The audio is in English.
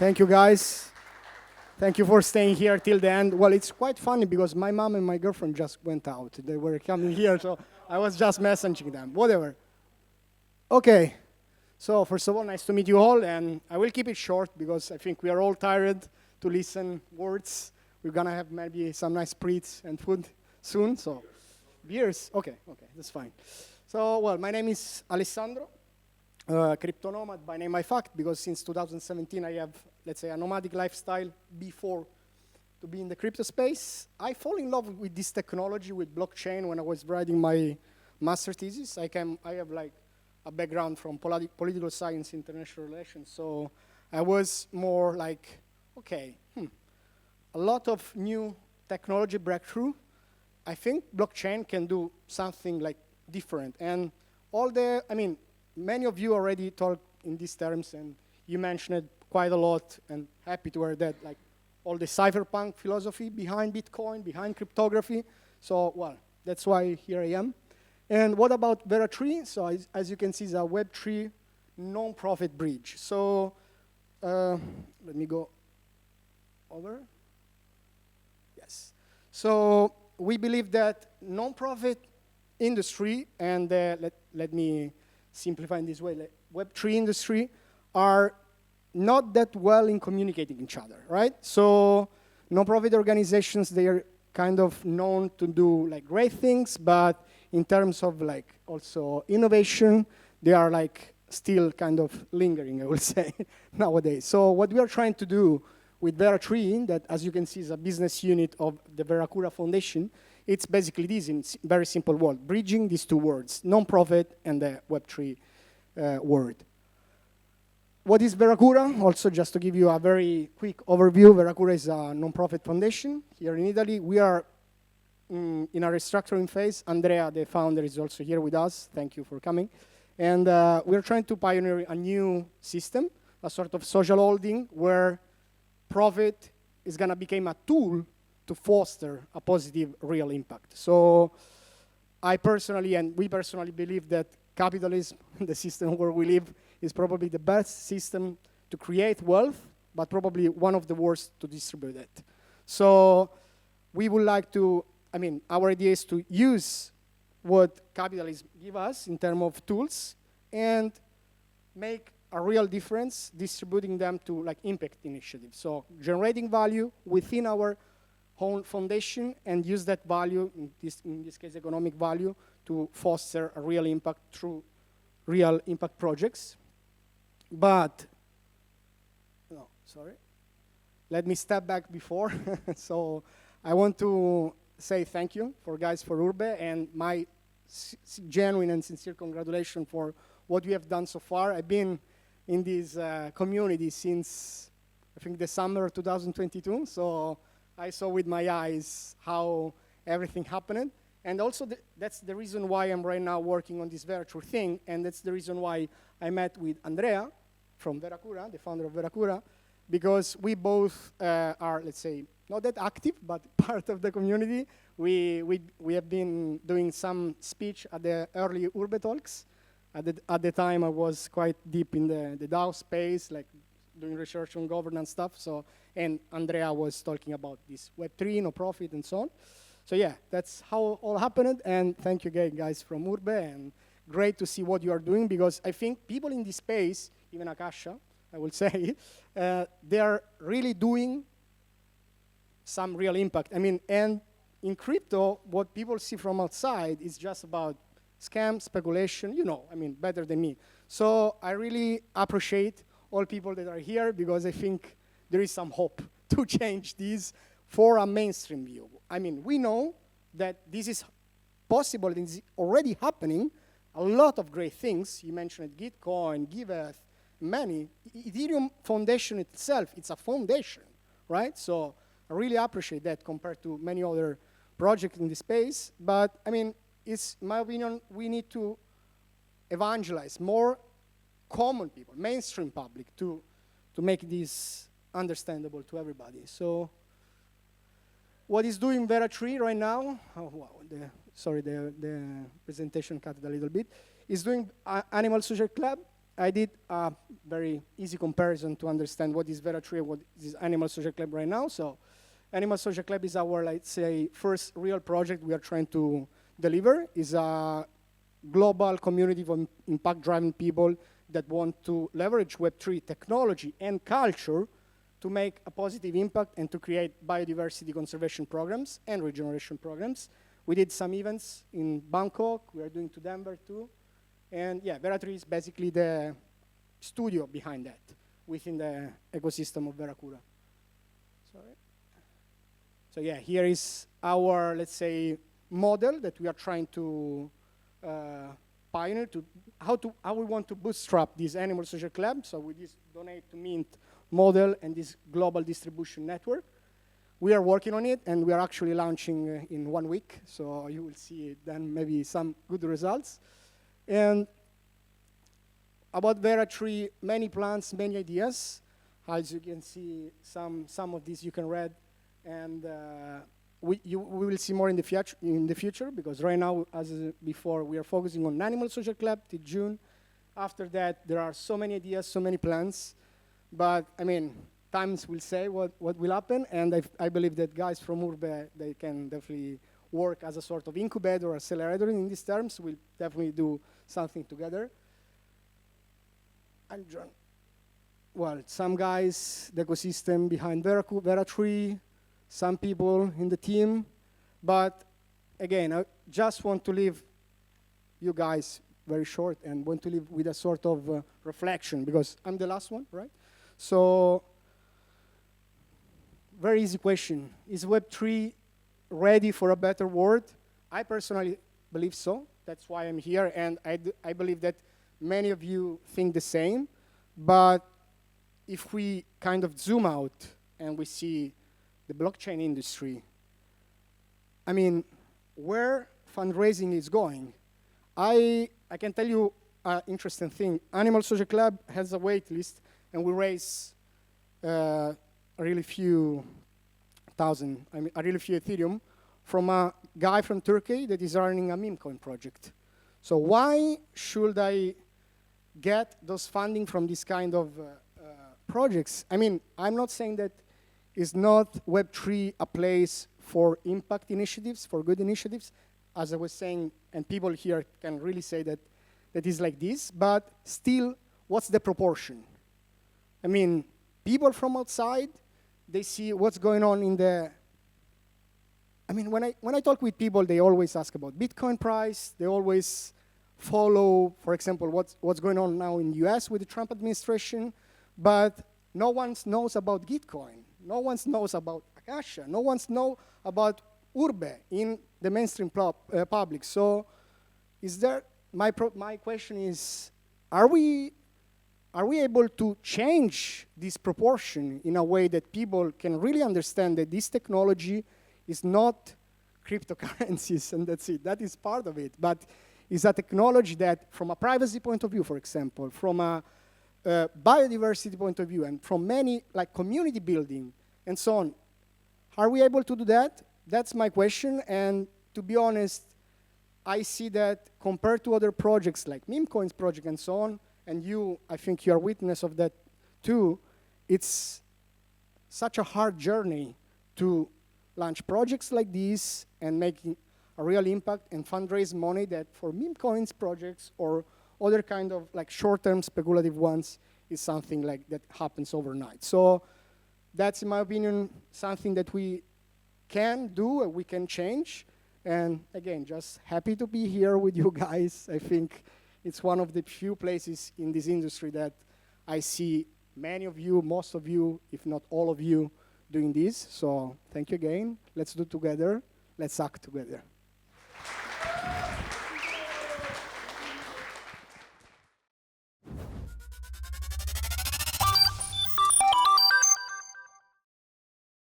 Thank you, guys. Thank you for staying here till the end. Well, it's quite funny because my mom and my girlfriend just went out. They were coming here, so I was just messaging them. Whatever. Okay. So first of all, nice to meet you all, and I will keep it short because I think we are all tired to listen words. We're gonna have maybe some nice treats and food soon. So beers. Okay, that's fine. So well, my name is Alessandro. Crypto nomad by name by fact, because since 2017 I have, let's say, a nomadic lifestyle before to be in the crypto space. I fall in love with this technology, with blockchain, when I was writing my master thesis. I have like a background from political science, international relations, so I was more like, okay, a lot of new technology breakthrough. I think blockchain can do something like different, and many of you already talked in these terms, and you mentioned it quite a lot, and happy to hear that, like all the cypherpunk philosophy behind Bitcoin, behind cryptography. So, well, that's why here I am. And what about VERA3? So, as you can see, it's a Web3 non-profit bridge. So, let me go over. Yes. So, we believe that non-profit industry, and let me simplify in this way, like Web3 industry are not that well in communicating each other, right? So non-profit organizations, they are kind of known to do like great things, but in terms of like also innovation, they are like still kind of lingering, I would say, nowadays. So what we are trying to do with VERA3, that as you can see is a business unit of the Veracura Foundation, it's basically this in very simple word, bridging these two words, non-profit and the Web3 word. What is Veracura? Also, just to give you a very quick overview, Veracura is a non-profit foundation here in Italy. We are in a restructuring phase. Andrea, the founder, is also here with us. Thank you for coming. And we're trying to pioneer a new system, a sort of social holding where profit is going to become a tool to foster a positive real impact. So I personally, and we personally believe that capitalism, the system where we live, is probably the best system to create wealth, but probably one of the worst to distribute it. So we would like to, our idea is to use what capitalism gives us in terms of tools and make a real difference distributing them to like impact initiatives. So generating value within our own foundation and use that value, in this case economic value, to foster a real impact through real impact projects. But, no, sorry. Let me step back before. So I want to say thank you for Urbe, and my genuine and sincere congratulations for what we have done so far. I've been in this community since, I think, the summer of 2022, so I saw with my eyes how everything happened. And also, that's the reason why I'm right now working on this VERA3 thing, and that's the reason why I met with Andrea from Veracura, the founder of Veracura, because we both are, let's say, not that active, but part of the community. We have been doing some speech at the early Urbe talks. At the time, I was quite deep in the DAO space, like doing research on governance stuff. So, and Andrea was talking about this Web3, no profit, and so on. So yeah, that's how all happened. And thank you guys from Urbe, and great to see what you are doing, because I think people in this space, even Akasha, I will say, they are really doing some real impact. And in crypto, what people see from outside is just about scam, speculation, better than me. So I really appreciate all people that are here, because I think there is some hope to change this for a mainstream view. We know that this is possible and is already happening. A lot of great things. You mentioned Gitcoin, GiveEarth, many. Ethereum Foundation itself, it's a foundation, right? So I really appreciate that compared to many other projects in the space. But it's my opinion, we need to evangelize more common people, mainstream public, to make this understandable to everybody. So what is doing VERA3 right now? Oh, wow, the presentation cut it a little bit. Is doing Anima Social Club. I did a very easy comparison to understand what is VERA3 and what is Anima Social Club right now. So Anima Social Club is our, let's say, first real project we are trying to deliver. Is a global community of impact-driven people that want to leverage Web3 technology and culture to make a positive impact and to create biodiversity conservation programs and regeneration programs. We did some events in Bangkok. We are doing to Denver too. And yeah, VERA3 is basically the studio behind that within the ecosystem of Veracura. Sorry. So yeah, here is our, let's say, model that we are trying to pioneer to how we want to bootstrap this Anima Social Club. So with this donate to Mint model and this global distribution network. We are working on it, and we are actually launching in 1 week. So you will see then maybe some good results. And about VERA3, many plans, many ideas. As you can see, some of these you can read. And we will see more in the future, because right now, as before, we are focusing on Anima Social Club till June. After that, there are so many ideas, so many plans. But I mean, times will say what will happen, and I believe that guys from Urbe, they can definitely work as a sort of incubator or accelerator in these terms. We'll definitely do something together. And well, some guys, the ecosystem behind VERA3, some people in the team. But again, I just want to leave you guys very short and want to leave with a sort of reflection, because I'm the last one, right? So, very easy question. Is Web3 ready for a better world? I personally believe so. That's why I'm here, and I believe that many of you think the same. But if we kind of zoom out and we see the blockchain industry, I mean, where fundraising is going, I can tell you an interesting thing. Anima Social Club has a wait list, and we raise a really few Ethereum from a guy from Turkey that is running a meme coin project. So why should I get those funding from this kind of projects? I mean, I'm not saying that is not Web3 a place for impact initiatives, for good initiatives, as I was saying, and people here can really say that is like this, but still, what's the proportion? I mean, people from outside, they see what's going on in the, I mean, when I talk with people, they always ask about Bitcoin price, they always follow, for example, what's going on now in the US with the Trump administration, but no one knows about Gitcoin. No one knows about Akasha. No one knows about Urbe in the mainstream public. So is there, my question is, are we able to change this proportion in a way that people can really understand that this technology is not cryptocurrencies and that's it? That is part of it, but is a technology that, from a privacy point of view, for example, from a biodiversity point of view, and from many, like community building and so on, are we able to do that? That's my question, and to be honest, I see that compared to other projects like Memecoin's project and so on, and you, I think you are witness of that too, it's such a hard journey to launch projects like this and making a real impact and fundraise money that for Memecoin's projects or other kind of like short-term speculative ones is something like that happens overnight. So that's, in my opinion, something that we can do and we can change. And again, just happy to be here with you guys. I think it's one of the few places in this industry that I see many of you, most of you, if not all of you, doing this. So thank you again. Let's do it together. Let's act together.